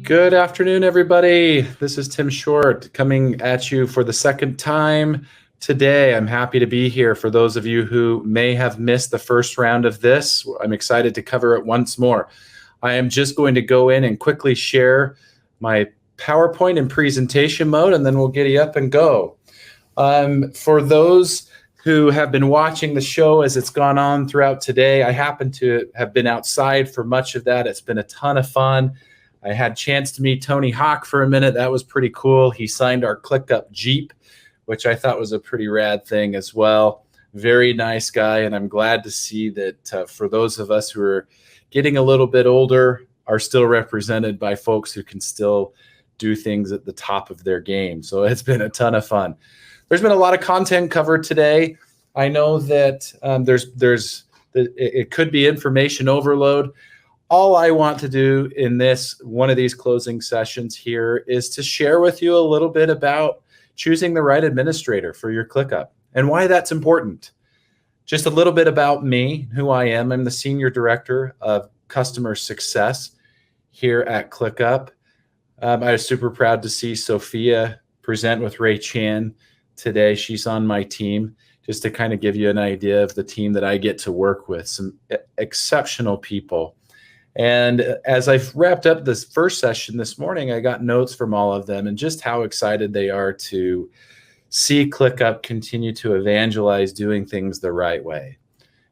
Good afternoon, everybody. This is Tim Short coming at you for the second time today. I'm happy to be here. For those of you who may have missed the first round of this, I'm excited to cover it once more. I am just going to go in and quickly share my PowerPoint in presentation mode, and then we'll get you up and go. For those who have been watching the show as it's gone on throughout today, I happen to have been outside for much of that. It's been a ton of fun. I had a chance to meet Tony Hawk for a minute. That was pretty cool. He signed our ClickUp Jeep, which I thought was a pretty rad thing as well. Very nice guy, and I'm glad to see that for those of us who are getting a little bit older are still represented by folks who can still do things at the top of their game. So it's been a ton of fun. There's been a lot of content covered today. I know that it could be information overload. All I want to do in one of these closing sessions here is to share with you a little bit about choosing the right administrator for your ClickUp and why that's important. Just a little bit about me, who I am. I'm the Senior Director of Customer Success here at ClickUp. I was super proud to see Sophia present with Ray Chan today. She's on my team, just to kind of give you an idea of the team that I get to work with, some exceptional people. And as I've wrapped up this first session this morning, I got notes from all of them and just how excited they are to see ClickUp continue to evangelize doing things the right way.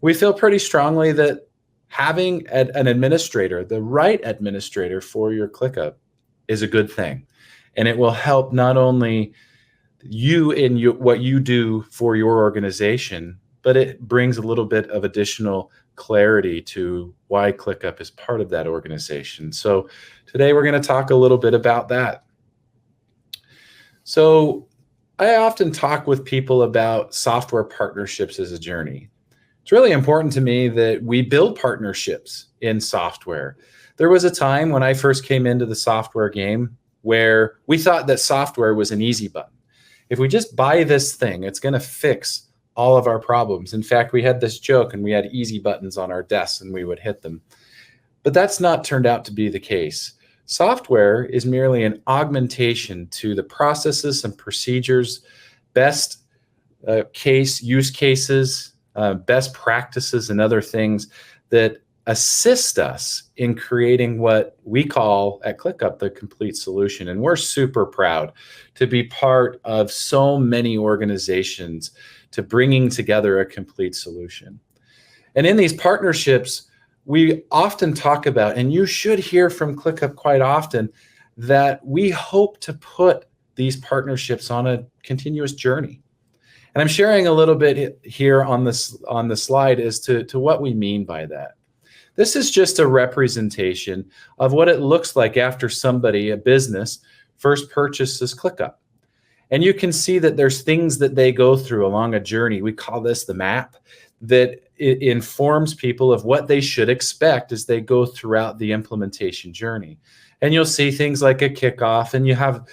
We feel pretty strongly that having an administrator, the right administrator for your ClickUp, is a good thing. And it will help not only you in what you do for your organization, but it brings a little bit of additional clarity to why ClickUp is part of that organization. So today we're going to talk a little bit about that. So I often talk with people about software partnerships as a journey. It's really important to me that we build partnerships in software. There was a time when I first came into the software game where we thought that software was an easy button. If we just buy this thing, it's going to fix all of our problems. In fact, we had this joke and we had easy buttons on our desks and we would hit them. But that's not turned out to be the case. Software is merely an augmentation to the processes and procedures, best use cases, best practices, and other things that assist us in creating what we call at ClickUp the complete solution. And we're super proud to be part of so many organizations to bringing together a complete solution. And in these partnerships, we often talk about, and you should hear from ClickUp quite often, that we hope to put these partnerships on a continuous journey. And I'm sharing a little bit here on the slide as to what we mean by that. This is just a representation of what it looks like after somebody, a business, first purchases ClickUp. And you can see that there's things that they go through along a journey. We call this the map, that it informs people of what they should expect as they go throughout the implementation journey. And you'll see things like a kickoff, and you have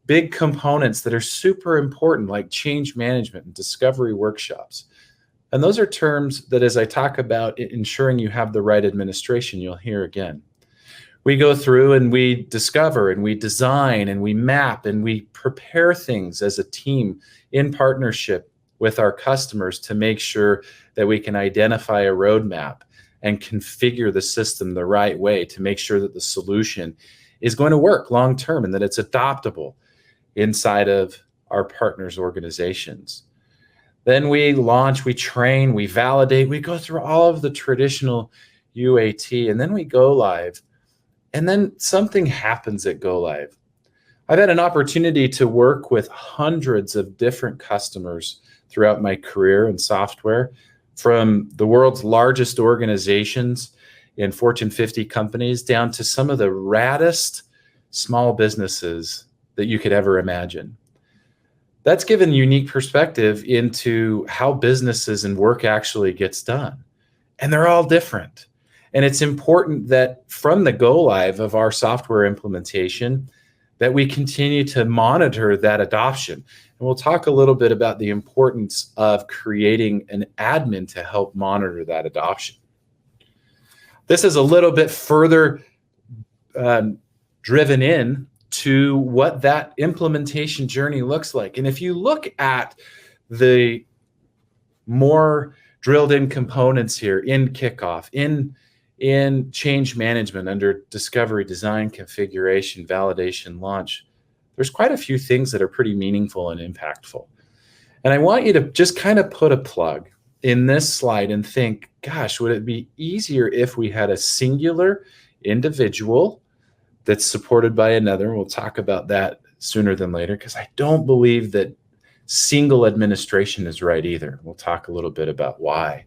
big components that are super important, like change management and discovery workshops. And those are terms that, as I talk about ensuring you have the right administration, you'll hear again. We go through and we discover and we design and we map and we prepare things as a team in partnership with our customers to make sure that we can identify a roadmap and configure the system the right way to make sure that the solution is going to work long term and that it's adoptable inside of our partners' organizations. Then we launch, we train, we validate, we go through all of the traditional UAT, and then we go live. And then something happens at go live. I've had an opportunity to work with hundreds of different customers throughout my career in software, from the world's largest organizations in Fortune 50 companies down to some of the raddest small businesses that you could ever imagine. That's given unique perspective into how businesses and work actually gets done. And they're all different. And it's important that from the go live of our software implementation, that we continue to monitor that adoption. And we'll talk a little bit about the importance of creating an admin to help monitor that adoption. This is a little bit further driven in to what that implementation journey looks like. And if you look at the more drilled in components here in kickoff, in change management under discovery, design, configuration, validation, launch, there's quite a few things that are pretty meaningful and impactful. And I want you to just kind of put a plug in this slide and think, gosh, would it be easier if we had a singular individual that's supported by another? We'll talk about that sooner than later, because I don't believe that single administration is right either. We'll talk a little bit about why.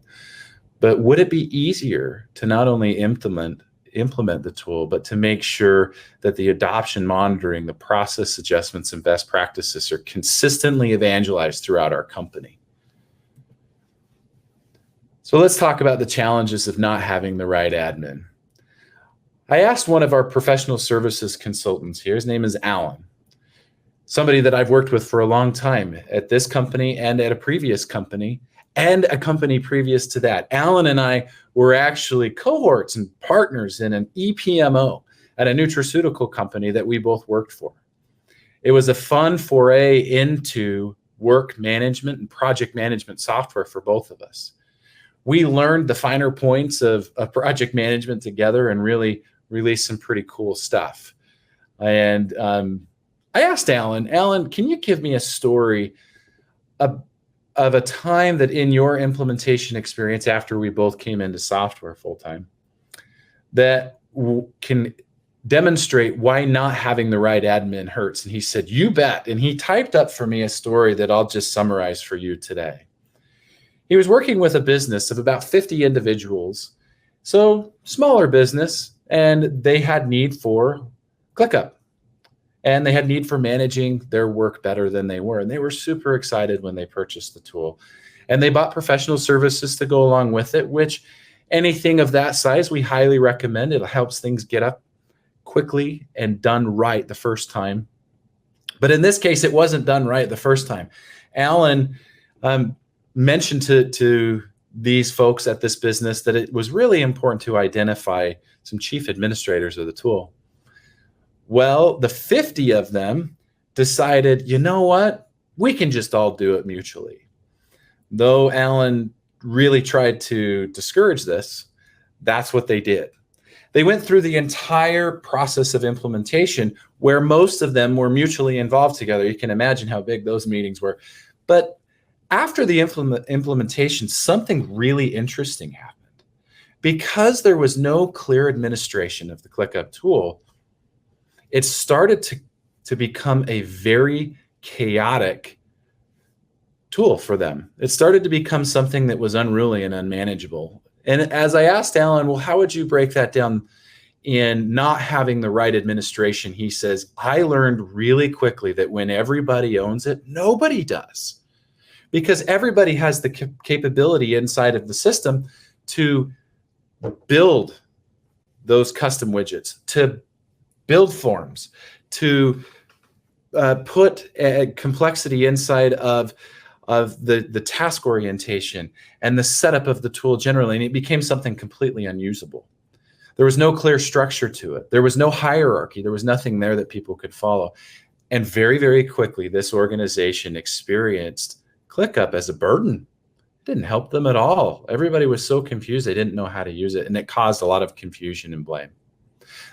But would it be easier to not only implement the tool, but to make sure that the adoption monitoring, the process adjustments, and best practices are consistently evangelized throughout our company? So let's talk about the challenges of not having the right admin. I asked one of our professional services consultants here, his name is Alan, somebody that I've worked with for a long time at this company and at a previous company and a company previous to that. Alan and I were actually cohorts and partners in an EPMO at a nutraceutical company that we both worked for. It was a fun foray into work management and project management software for both of us. We learned the finer points of project management together and really released some pretty cool stuff. And I asked Alan, can you give me a story of a time that in your implementation experience after we both came into software full-time that can demonstrate why not having the right admin hurts? And he said, you bet. And he typed up for me a story that I'll just summarize for you today. He was working with a business of about 50 individuals, so smaller business, and they had need for ClickUp. And they had need for managing their work better than they were. And they were super excited when they purchased the tool. And they bought professional services to go along with it, which anything of that size, we highly recommend. It helps things get up quickly and done right the first time. But in this case, it wasn't done right the first time. Alan mentioned to these folks at this business that it was really important to identify some chief administrators of the tool. Well, the 50 of them decided, you know what? We can just all do it mutually. Though Alan really tried to discourage this, that's what they did. They went through the entire process of implementation where most of them were mutually involved together. You can imagine how big those meetings were. But after the implementation, something really interesting happened. Because there was no clear administration of the ClickUp tool, it started to become a very chaotic tool for them. It started to become something that was unruly and unmanageable. And as I asked Alan, well, how would you break that down in not having the right administration? He says, I learned really quickly that when everybody owns it, nobody does. Because everybody has the capability inside of the system to build those custom widgets, to build forms, to put a complexity inside of the task orientation and the setup of the tool generally, and it became something completely unusable. There was no clear structure to it. There was no hierarchy. There was nothing there that people could follow. And very, very quickly, this organization experienced ClickUp as a burden. It didn't help them at all. Everybody was so confused, they didn't know how to use it, and it caused a lot of confusion and blame.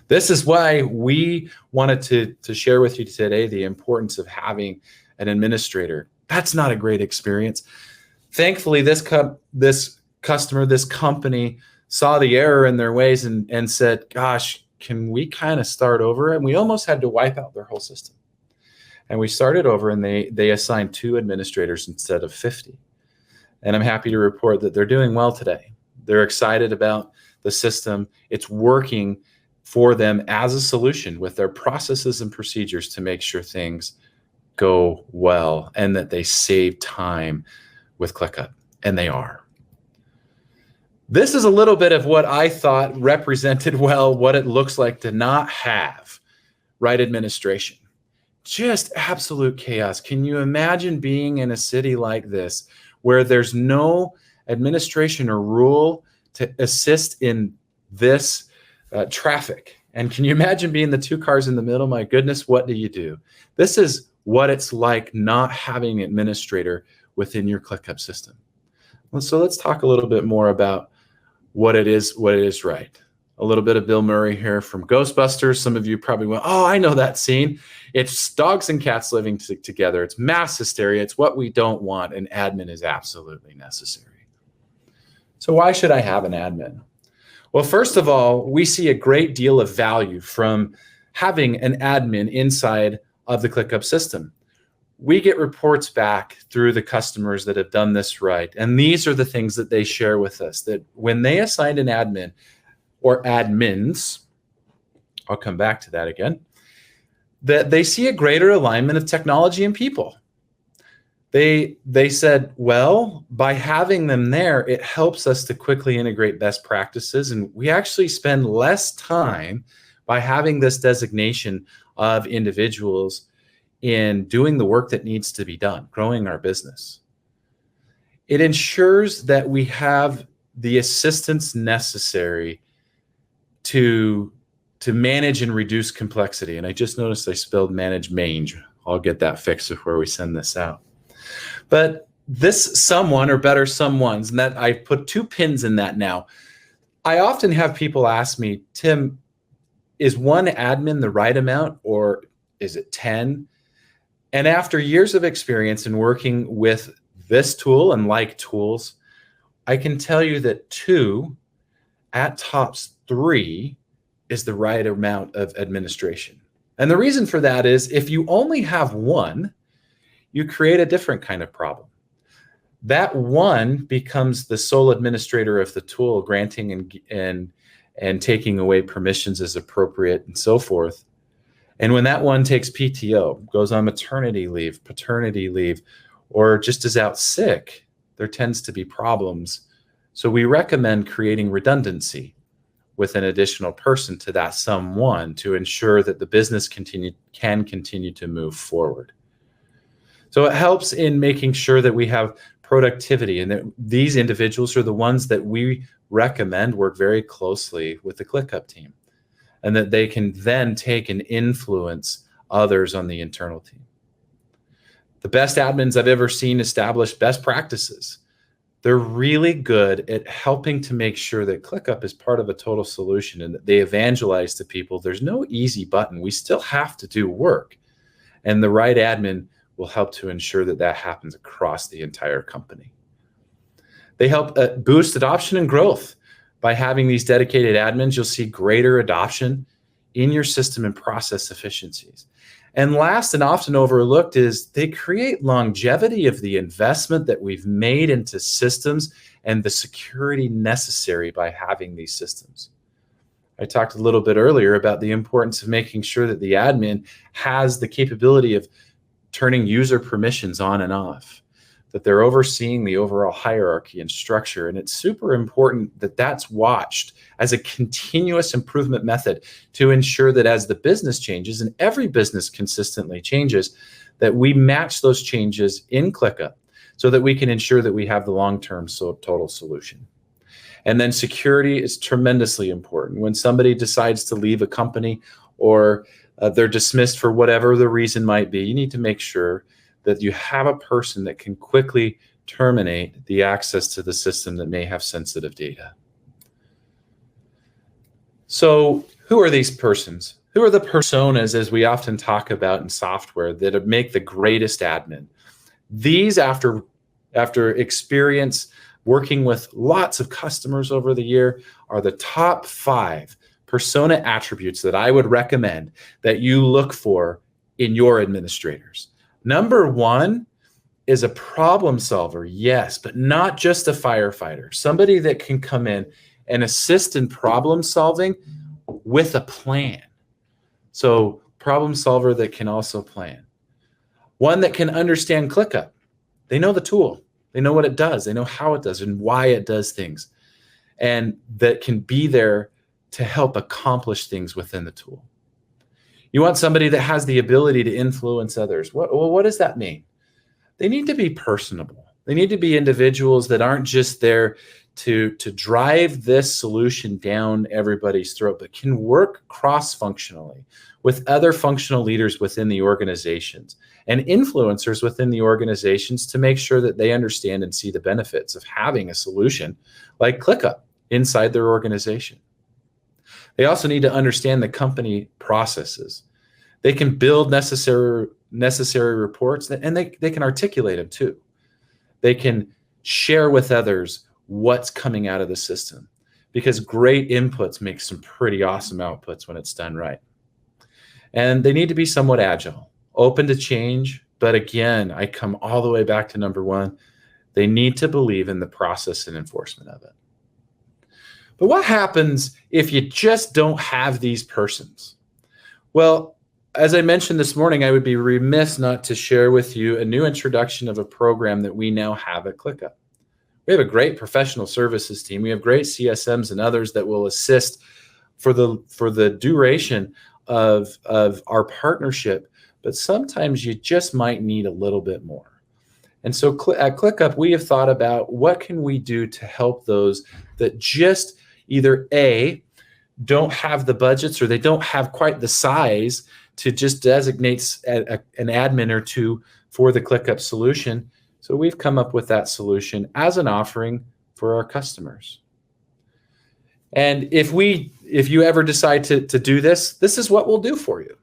This is why we wanted to share with you today the importance of having an administrator. That's not a great experience. Thankfully, this customer, this company saw the error in their ways and said, gosh, can we kind of start over? And we almost had to wipe out their whole system. And we started over, and they assigned 2 administrators instead of 50. And I'm happy to report that they're doing well today. They're excited about the system. It's working for them as a solution with their processes and procedures to make sure things go well and that they save time with ClickUp, and they are. This is a little bit of what I thought represented well what it looks like to not have right administration. Just absolute chaos. Can you imagine being in a city like this where there's no administration or rule to assist in this traffic. And can you imagine being the two cars in the middle? My goodness, what do you do? This is what it's like not having an administrator within your ClickUp system. So let's talk a little bit more about what it is right. A little bit of Bill Murray here from Ghostbusters. Some of you probably went, oh, I know that scene. It's dogs and cats living together. It's mass hysteria. It's what we don't want, and admin is absolutely necessary. So why should I have an admin? Well, first of all, we see a great deal of value from having an admin inside of the ClickUp system. We get reports back through the customers that have done this right, and these are the things that they share with us, that when they assigned an admin, or admins, I'll come back to that again, that they see a greater alignment of technology and people. They said, well, by having them there, it helps us to quickly integrate best practices, and we actually spend less time by having this designation of individuals in doing the work that needs to be done, growing our business. It ensures that we have the assistance necessary to manage and reduce complexity. And I just noticed I spelled manage mange. I'll get that fixed before we send this out. But this someone, or better someones, and that I put 2 pins in that now. I often have people ask me, Tim, is one admin the right amount, or is it 10? And after years of experience in working with this tool and like tools, I can tell you that 2, at tops 3, is the right amount of administration. And the reason for that is if you only have 1, you create a different kind of problem. That 1 becomes the sole administrator of the tool, granting and taking away permissions as appropriate and so forth. And when that 1 takes PTO, goes on maternity leave, paternity leave, or just is out sick, there tends to be problems. So we recommend creating redundancy with an additional person to that someone to ensure that the business can continue to move forward. So it helps in making sure that we have productivity, and that these individuals are the ones that we recommend work very closely with the ClickUp team, and that they can then take and influence others on the internal team. The best admins I've ever seen establish best practices. They're really good at helping to make sure that ClickUp is part of a total solution, and that they evangelize to people. There's no easy button. We still have to do work, and the right admin will help to ensure that that happens across the entire company. They help boost adoption and growth. By having these dedicated admins, you'll see greater adoption in your system and process efficiencies. And last and often overlooked is they create longevity of the investment that we've made into systems and the security necessary by having these systems. I talked a little bit earlier about the importance of making sure that the admin has the capability of turning user permissions on and off, that they're overseeing the overall hierarchy and structure. And it's super important that that's watched as a continuous improvement method to ensure that as the business changes, and every business consistently changes, that we match those changes in ClickUp so that we can ensure that we have the long-term total solution. And then security is tremendously important. When somebody decides to leave a company, or they're dismissed for whatever the reason might be, you need to make sure that you have a person that can quickly terminate the access to the system that may have sensitive data. So who are these persons? Who are the personas, as we often talk about in software, that make the greatest admin? These, after experience working with lots of customers over the year, are the top 5 persona attributes that I would recommend that you look for in your administrators. Number 1 is a problem solver, yes, but not just a firefighter. Somebody that can come in and assist in problem solving with a plan. So problem solver that can also plan. One that can understand ClickUp. They know the tool. They know what it does. They know how it does and why it does things. And that can be there to help accomplish things within the tool. You want somebody that has the ability to influence others. What does that mean? They need to be personable. They need to be individuals that aren't just there to drive this solution down everybody's throat, but can work cross-functionally with other functional leaders within the organizations and influencers within the organizations to make sure that they understand and see the benefits of having a solution like ClickUp inside their organization. They also need to understand the company processes. They can build necessary reports, and they can articulate them too. They can share with others what's coming out of the system, because great inputs make some pretty awesome outputs when it's done right. And they need to be somewhat agile, open to change. But again, I come all the way back to number one. They need to believe in the process and enforcement of it. But what happens if you just don't have these persons? Well, as I mentioned this morning, I would be remiss not to share with you a new introduction of a program that we now have at ClickUp. We have a great professional services team. We have great CSMs and others that will assist for the duration of our partnership, but sometimes you just might need a little bit more. And so at ClickUp, we have thought about what can we do to help those that just either A, don't have the budgets, or they don't have quite the size to just designate an admin or two for the ClickUp solution. So we've come up with that solution as an offering for our customers. And if you ever decide to do this, this is what we'll do for you.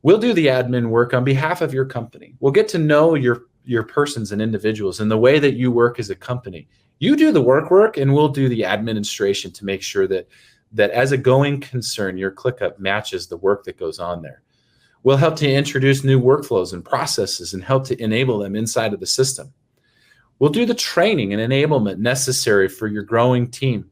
We'll do the admin work on behalf of your company. We'll get to know your persons and individuals and the way that you work as a company. You do the work, and we'll do the administration to make sure that as a going concern, your ClickUp matches the work that goes on there. We'll help to introduce new workflows and processes and help to enable them inside of the system. We'll do the training and enablement necessary for your growing team.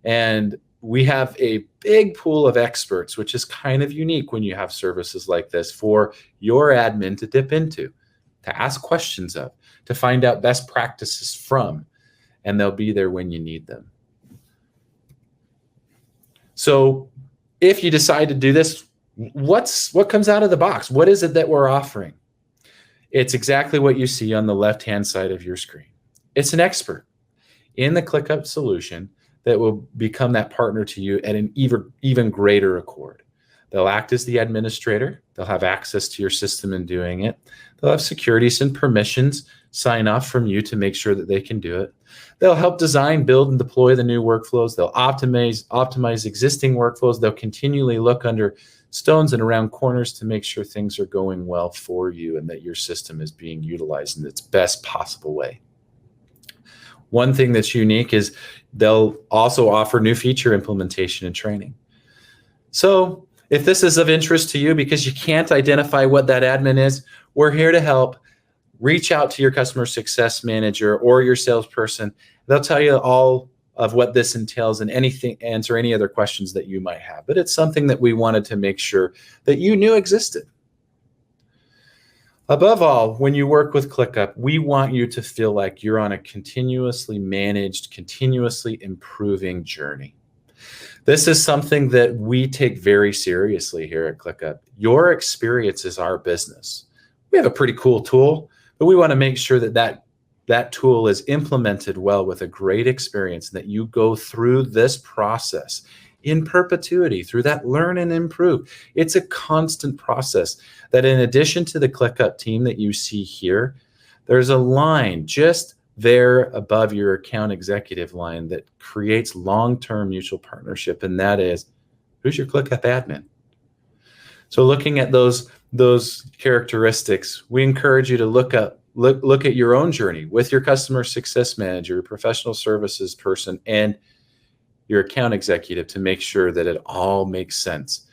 And we have a big pool of experts, which is kind of unique when you have services like this for your admin to dip into, to ask questions of, to find out best practices from, and they'll be there when you need them. So if you decide to do this, what comes out of the box? What is it that we're offering? It's exactly what you see on the left-hand side of your screen. It's an expert in the ClickUp solution that will become that partner to you at an even greater accord. They'll act as the administrator. They'll have access to your system in doing it. They'll have securities and permissions sign off from you to make sure that they can do it. They'll help design, build, and deploy the new workflows. They'll optimize existing workflows. They'll continually look under stones and around corners to make sure things are going well for you and that your system is being utilized in its best possible way. One thing that's unique is they'll also offer new feature implementation and training. So if this is of interest to you because you can't identify what that admin is, we're here to help. Reach out to your customer success manager or your salesperson. They'll tell you all of what this entails and answer any other questions that you might have. But it's something that we wanted to make sure that you knew existed. Above all, when you work with ClickUp, we want you to feel like you're on a continuously managed, continuously improving journey. This is something that we take very seriously here at ClickUp. Your experience is our business. We have a pretty cool tool, but we want to make sure that tool is implemented well with a great experience, and that you go through this process in perpetuity through that learn and improve. It's a constant process that, in addition to the ClickUp team that you see here, there's a line just there above your account executive line that creates long-term mutual partnership, and that is, who's your ClickUp admin? So looking at those characteristics, we encourage you to look at your own journey with your customer success manager, your professional services person, and your account executive to make sure that it all makes sense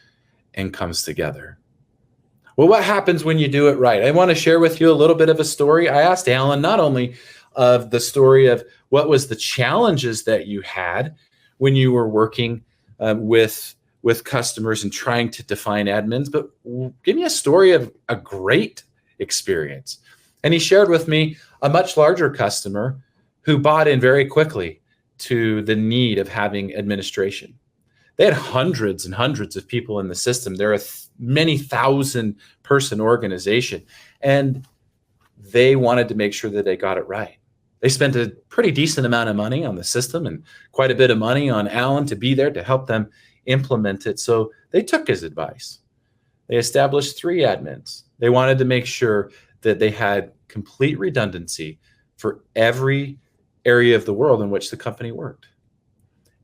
and comes together. Well, what happens when you do it right? I want to share with you a little bit of a story. I asked Alan not only of the story of what was the challenges that you had when you were working with customers and trying to define admins, but give me a story of a great experience. And he shared with me a much larger customer who bought in very quickly to the need of having administration. They had hundreds and hundreds of people in the system. They're a many thousand person organization, and they wanted to make sure that they got it right. They spent a pretty decent amount of money on the system and quite a bit of money on Alan to be there to help them implement it. So they took his advice. They established 3 admins. They wanted to make sure that they had complete redundancy for every area of the world in which the company worked.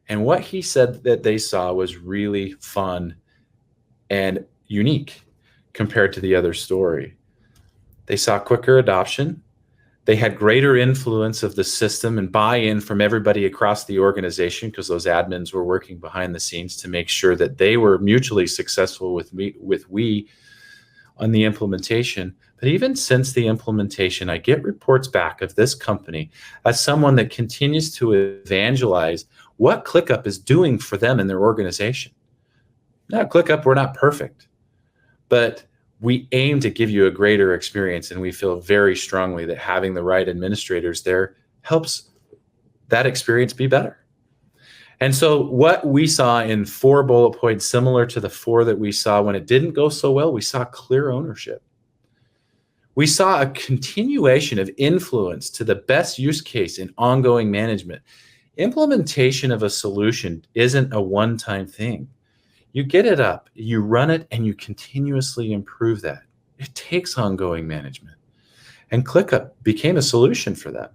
And what he said that they saw was really fun and unique compared to the other story. They saw quicker adoption. They had greater influence of the system and buy-in from everybody across the organization, because those admins were working behind the scenes to make sure that they were mutually successful with we on the implementation. But even since the implementation, I get reports back of this company as someone that continues to evangelize what ClickUp is doing for them in their organization. Now, ClickUp, we're not perfect, but we aim to give you a greater experience, and we feel very strongly that having the right administrators there helps that experience be better. And so what we saw in 4 bullet points, similar to the 4 that we saw when it didn't go so well, we saw clear ownership. We saw a continuation of influence to the best use case in ongoing management. Implementation of a solution isn't a one-time thing. You get it up, you run it, and you continuously improve that. It takes ongoing management. And ClickUp became a solution for that.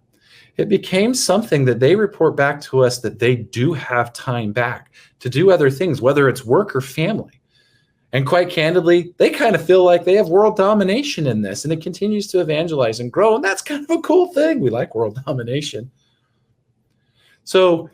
It became something that they report back to us that they do have time back to do other things, whether it's work or family. And quite candidly, they kind of feel like they have world domination in this, and it continues to evangelize and grow. And that's kind of a cool thing. We like world domination. So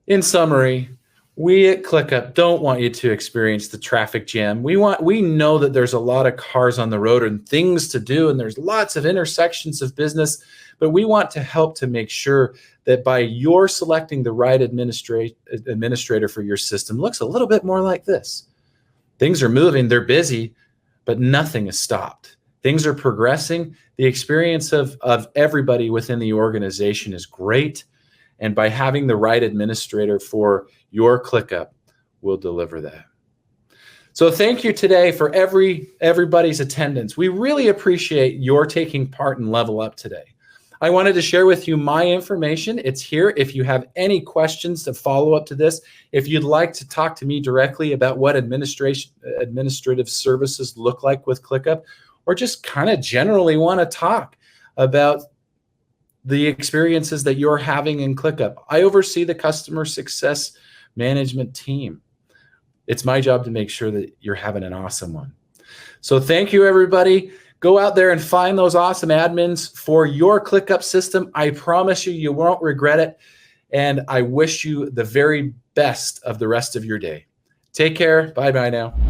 in summary, we at ClickUp don't want you to experience the traffic jam. We know that there's a lot of cars on the road and things to do, and there's lots of intersections of business, but we want to help to make sure that by your selecting the right administrator for your system, looks a little bit more like this. Things are moving, they're busy, but nothing is stopped. Things are progressing. The experience of everybody within the organization is great. And by having the right administrator for your ClickUp, will deliver that. So thank you today for everybody's attendance. We really appreciate your taking part in LevelUp today. I wanted to share with you my information. It's here. If you have any questions to follow up to this, if you'd like to talk to me directly about what administrative services look like with ClickUp, or just kind of generally want to talk about the experiences that you're having in ClickUp. I oversee the customer success management team. It's my job to make sure that you're having an awesome one. So thank you, everybody. Go out there and find those awesome admins for your ClickUp system. I promise you, you won't regret it. And I wish you the very best of the rest of your day. Take care. Bye-bye now.